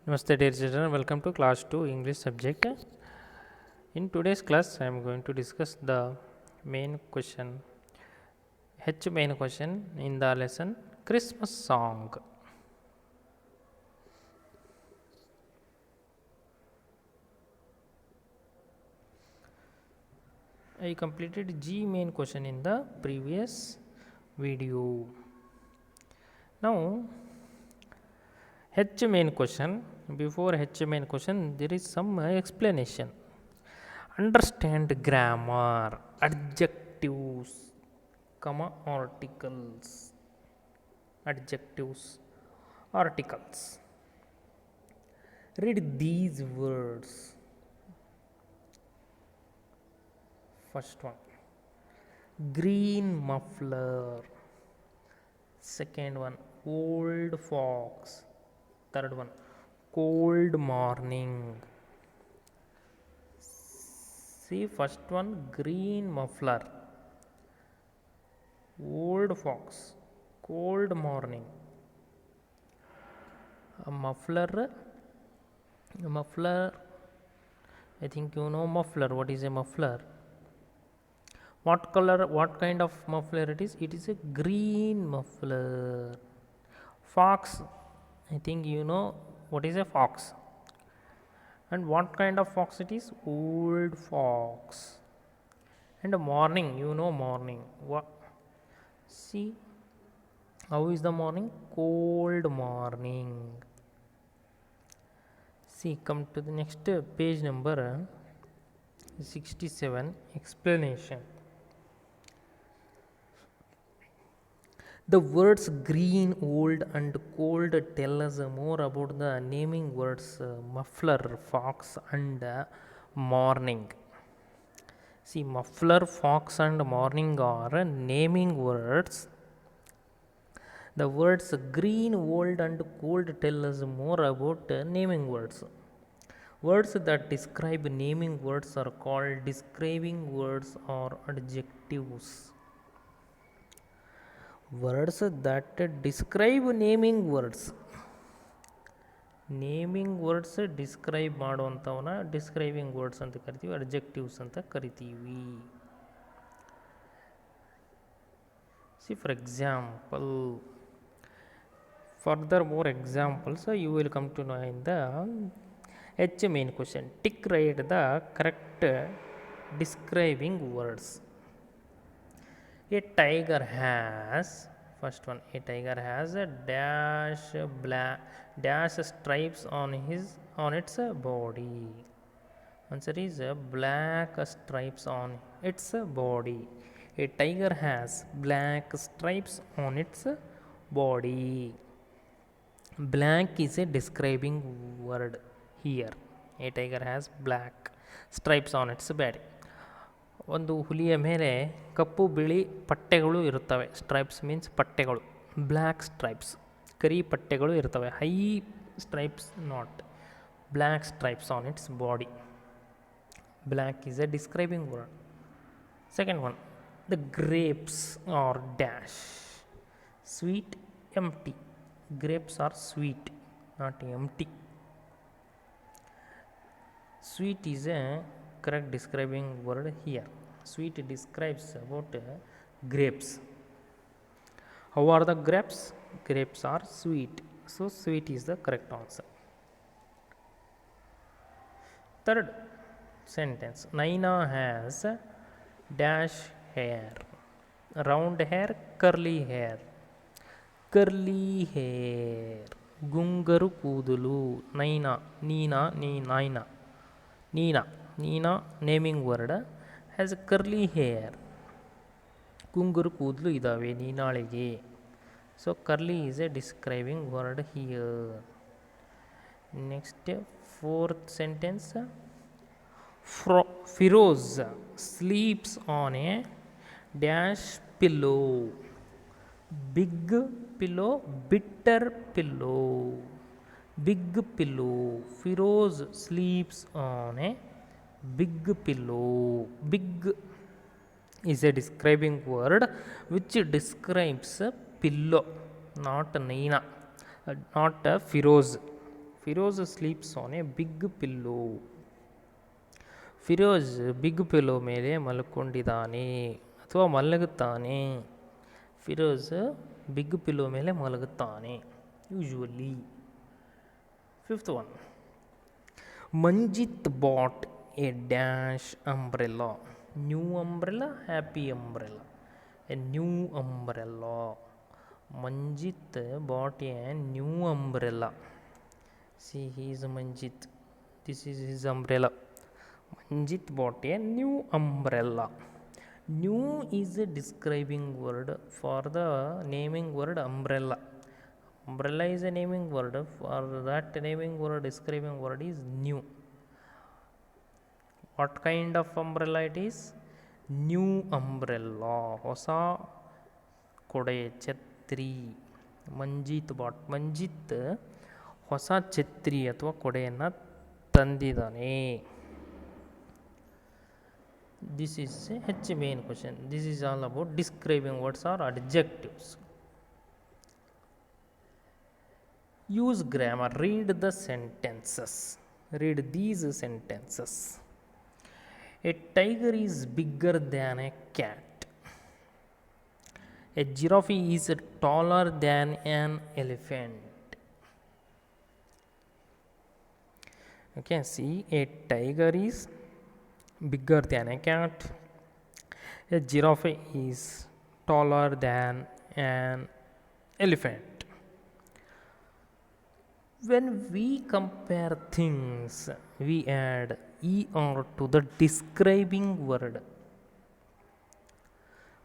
Namaste dear children, welcome to class 2 English subject. In today's class I am going to discuss the main question, main question in the lesson Christmas song. I completed G main question in the previous video. Now H main question, before H main question there is some explanation. Understand grammar, adjectives, comma articles, adjectives, articles. Read these words. First one, green muffler. Second one, old fox. Third one, cold morning. See, first one, green muffler, old fox, cold morning. A muffler, I think you know muffler. What is a muffler? What color, what kind of muffler it is? It is a green muffler. Fox, I think you know what is a fox. And what kind of fox it is? Old fox. And morning, you know morning. What? See, how is the morning? Cold morning. See, come to the next page number 67, explanation. The words green, old and cold tell us more about the naming words muffler, fox and morning. See, muffler, fox and morning are naming words. The words green, old and cold tell us more about naming words. Words that describe naming words are called describing words or adjectives. Words that describe naming words. Naming words describe ಮಾಡುವಂಥವನ್ನ describing words ಅಂತ ಕರಿತೀವಿ, adjectives ಅಂತ ಕರಿತೀವಿ. See for example, further more examples you will come to know in the H main question. Tick right the correct describing words. A tiger has, first one, a tiger has a dash stripes on its body. Answer is black stripes on its body. A tiger has black stripes on its body. Black is a describing word here. A tiger has black stripes on its body. ಒಂದು ಹುಲಿಯ ಮೇಲೆ ಕಪ್ಪು ಬಿಳಿ ಪಟ್ಟೆಗಳು ಇರುತ್ತವೆ. Stripes means ಪಟ್ಟೆಗಳು. Black stripes, ಕರಿ ಪಟ್ಟೆಗಳು ಇರ್ತವೆ. High stripes not, black stripes on its body. Black is a describing word. Second one, the grapes are dash sweet empty. Grapes are sweet, not empty. Sweet is a correct describing word here. Sweet describes about grapes. How are the grapes? Grapes are sweet. So sweet is the correct answer. Third sentence, Naina has dash hair. Round hair, curly hair. Curly hair, ಗುಂಗರು ಕೂದಲು. Naina, Neena, Naina, Neena naming word, has curly hair. ಗುಂಗುರು ಕೂದಲು ಇದ್ದಾವೆ ನೀನಾಳಿಗೆ. So curly is a describing word here. Next fourth sentence, Firoz sleeps on a dash pillow. Big pillow, bitter pillow. Big pillow. Firoz sleeps on a big pillow. Big is a describing word which describes a pillow, not Naina, not Firoz. Firoz sleeps on a big pillow. Firoz big pillow ಮೇಲೆ ಮಲ್ಕೊಂಡಿದ್ದಾನೆ ಅಥವಾ ಮಲಗುತ್ತಾನೆ. Firoz big pillow ಮೇಲೆ ಮಲಗುತ್ತಾನೆ usually. Fifth one, Manjit bought a dash umbrella. New umbrella, happy umbrella. A new umbrella. Manjit bought a new umbrella. See he is Manjit. This is his umbrella. Manjit bought a new umbrella. New is a describing word for the naming word umbrella. Umbrella is a naming word. For that naming word, describing word is new. What kind of umbrella it is? New umbrella. ಹೊಸ ಕೊಡೆ, ಛತ್ರಿ. Manjit bot. Manjit ಹೊಸ ಛತ್ರಿ ಅಥವಾ ಕೊಡೆಯನ್ನು ತಂದಿದ್ದಾನೆ. This is a H main question. This is all about describing words or adjectives. Use grammar. Read the sentences. Read these sentences. A tiger is bigger than a cat. A giraffe is taller than an elephant. Okay, see, a tiger is bigger than a cat. A giraffe is taller than an elephant. When we compare things, we add er to the describing word.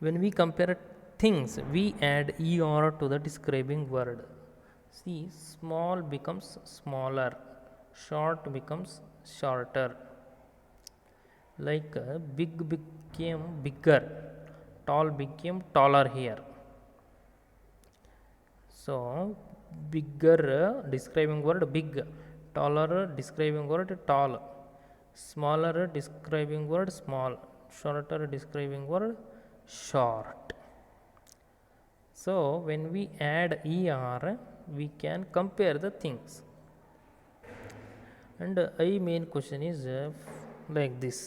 When we compare things, we add er to the describing word. See, small becomes smaller, short becomes shorter. Like big became bigger, tall became taller here. So bigger describing word big, taller describing word tall, smaller describing word small, shorter describing word short. So when we add er, we can compare the things. And I main question is like this.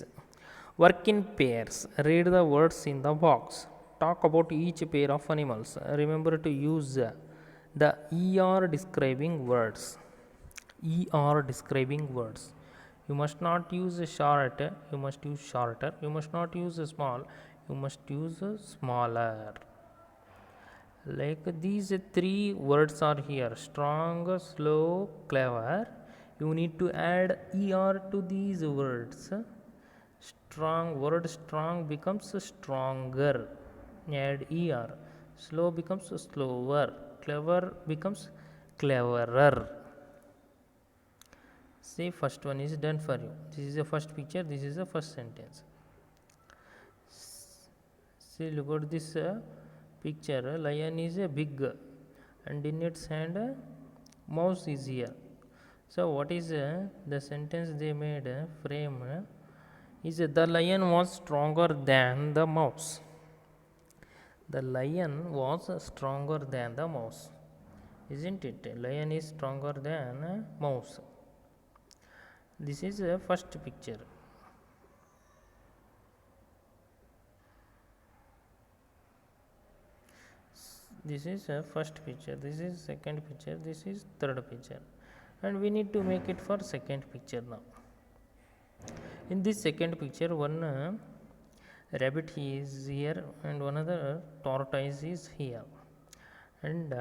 Work in pairs. Read the words in the box. Talk about each pair of animals. Remember to use the er describing words. Er describing words. You must not use short, you must use shorter. You must not use small, you must use smaller. Like these three words are here: strong, slow, clever. You need to add er to these words. Strong, word strong becomes stronger. Add er. Slow becomes slower. Clever becomes cleverer. See, first one is done for you. This is the first picture. This is the first sentence. See, look at this picture. Lion is a big, and in its hand mouse is here. So what is the sentence they made frame is the lion was stronger than the mouse. The lion was stronger than the mouse, isn't it? Lion is stronger than mouse. This is the first picture. This is a first picture. This is second picture. This is third picture. And we need to make it for second picture now. In this second picture, one rabbit is here and one other tortoise is here. And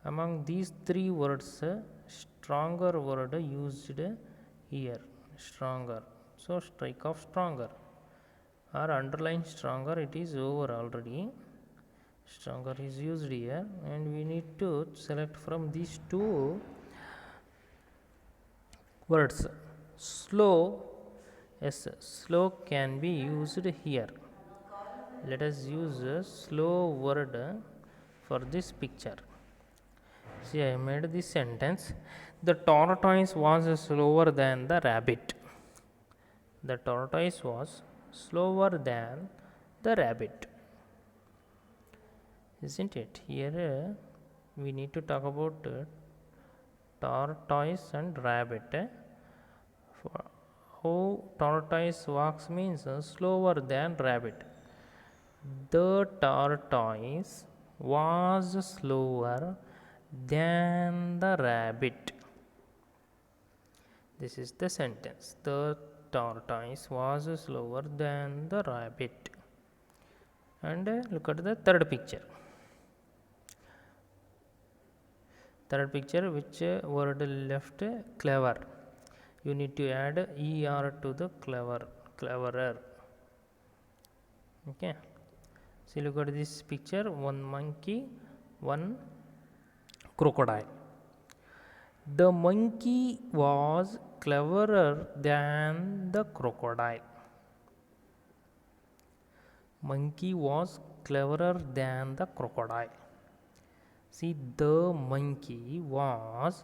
among these three words, stronger word used here. Stronger. So strike off stronger or underline stronger. It is over already. Stronger is used here, and we need to select from these two words. Slow, yes, slow can be used here. Let us use a slow word for this picture. See, I made this sentence. The tortoise was slower than the rabbit. The tortoise was slower than the rabbit. Isn't it? Here we need to talk about tortoise and rabbit. How tortoise walks means slower than rabbit. The tortoise was slower than the rabbit. This is the sentence. The tortoise was slower than the rabbit. And look at the third picture. Third picture, which word left? Clever. You need to add er to the cleverer. Okay. See, look at this picture. One monkey, one crocodile. The monkey was cleverer than the crocodile. Monkey was cleverer than the crocodile. See, the monkey was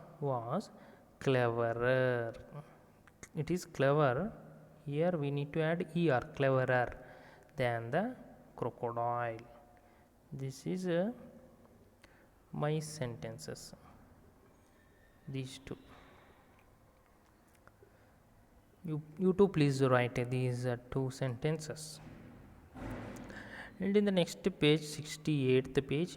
cleverer. It is clever. Here we need to add er, cleverer than the crocodile. This is my sentences. These two. You too please write these two sentences. And in the next page, 68th page,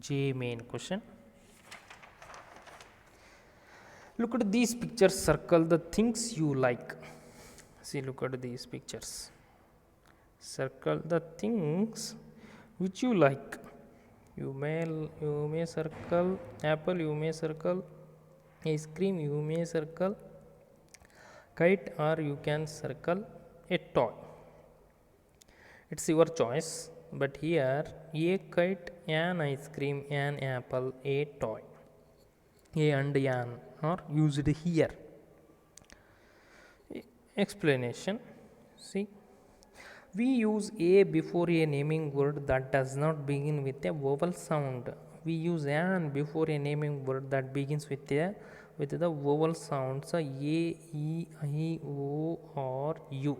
J main question. Look at these pictures, circle the things you like. See, look at these pictures. Circle the things which you like. You may circle apple, you may circle ice cream, you may circle kite, or you can circle a toy. It's your choice, but here a kite, an ice cream, an apple, a toy. A and an are used here. Explanation. See, we use a before a naming word that does not begin with a vowel sound. We use an before a naming word that begins with the vowel sounds a, e, I, o, or u.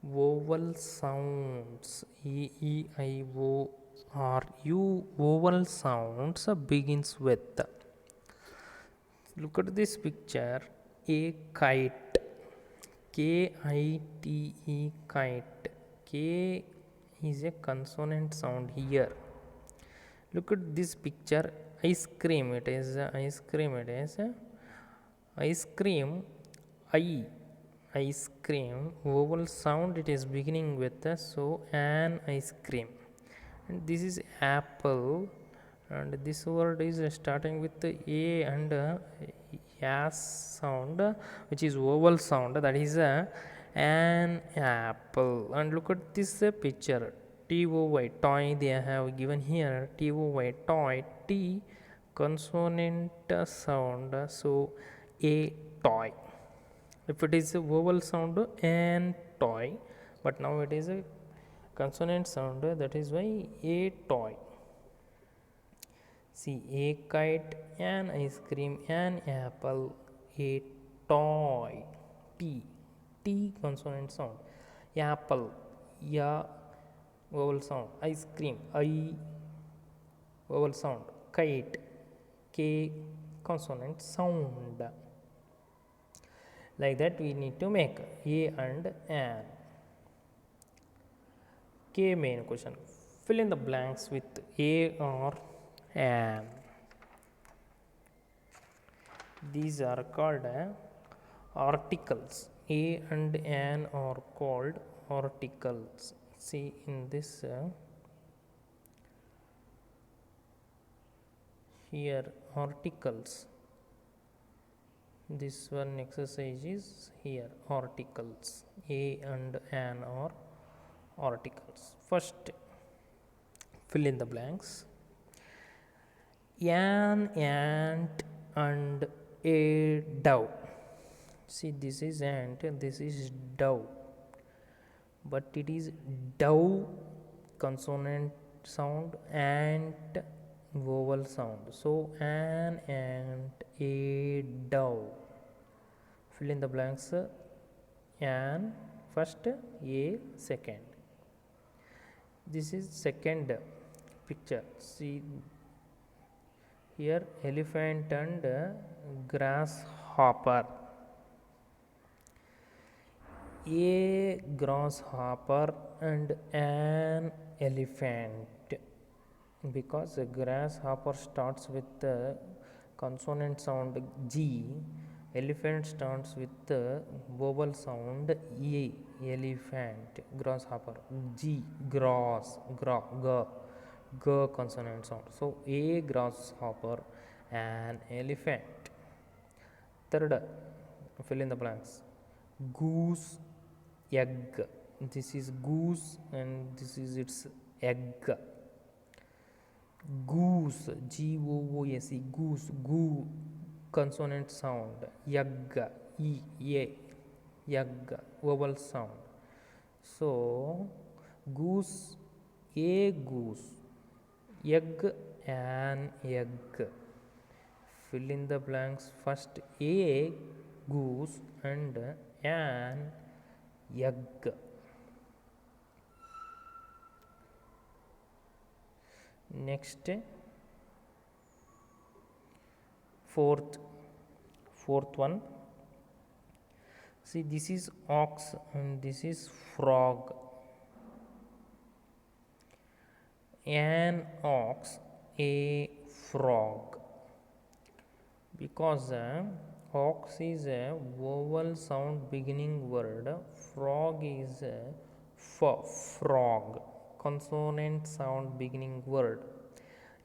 Vowel sounds e, I, o, or u. Vowel sounds begins with. Look at this picture. A kite. K-I-T-E, kite. K is a consonant sound here. Look at this picture. Ice cream. It is ice cream. It is ice cream. Ice cream. Vowel sound. It is beginning with so an ice cream. And this is apple. And this word is starting with a and as sound, which is vowel sound, that is an apple. And look at this picture. T-O-Y, toy, they have given here. T-O-Y, toy, T consonant sound, so a toy. If it is a vowel sound, an toy, but now it is a consonant sound, that is why a toy. See, a kite, an ice cream, an apple, a toy. T consonant sound. Apple, ya vowel sound. Ice cream, I vowel sound. Kite, K consonant sound. Like that we need to make a and an. K main question. Fill in the blanks with a or an. These are called articles. A and an are called articles. See in this here articles. This one exercise is here articles. A and an are articles. First, fill in the blanks. An ant and a dove. See, this is ant, this is dove, but it is dove consonant sound, ant vowel sound. So, an ant, a dove. Fill in the blanks. An first, a second. This is second picture. See here, elephant and grasshopper. A grasshopper and an elephant, because a grasshopper starts with the consonant sound G, elephant starts with the vowel sound E, elephant, grasshopper, G, grass, G consonant sound. So a grasshopper, an elephant. Third, fill in the blanks. Goose, egg. This is goose and this is its egg. Goose, Goose, goose, goo, consonant sound. Egg, egg, vowel sound. So, goose, a goose, egg, an egg. Fill in the blanks. First, a goose and an egg. Next, fourth one. See, this is ox and this is frog. An ox, a frog. Because ox is a vowel sound beginning word, frog is a frog, consonant sound beginning word.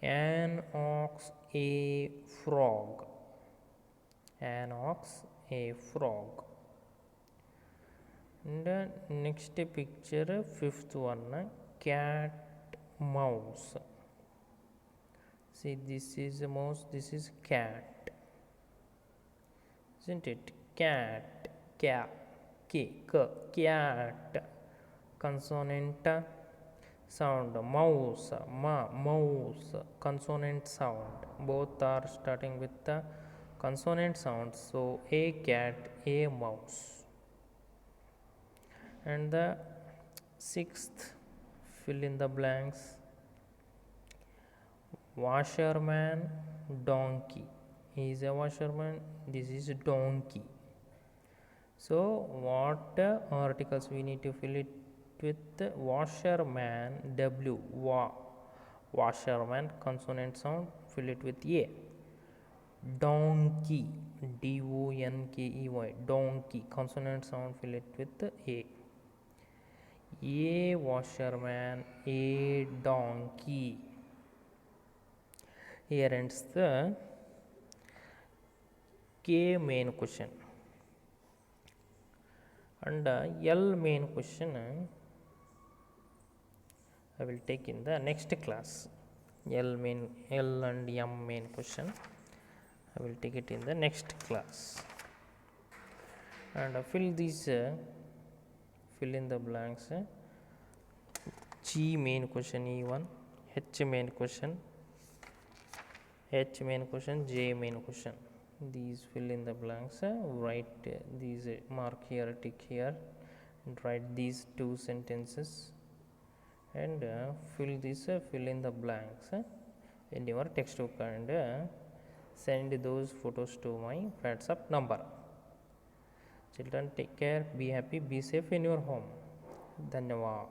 An ox, a frog. An ox, a frog. And next picture, fifth one, cat, mouse. See, this is a mouse, this is cat, isn't it? Cat, cat, consonant sound. Mouse, mouse, consonant sound. Both are starting with the consonant sound. So a cat, a mouse. And the sixth, fill in the blanks. Washerman, donkey. He is a washerman. This is donkey. So what articles we need to fill it with? Washerman, W, washerman, consonant sound, fill it with A. Donkey, DONKEY, donkey, consonant sound, fill it with A. A washerman, a donkey. Here ends the K main question. And L main question I will take in the next class. L and M main question I will take it in the next class. And fill these, fill in the blanks. G main question E1, H main question, J main question. These fill in the blanks. Write these, mark here, tick here, and write these two sentences, and fill this, fill in the blanks in your textbook, and send those photos to my WhatsApp number. Children, take care, be happy, be safe in your home. Dhanyavad.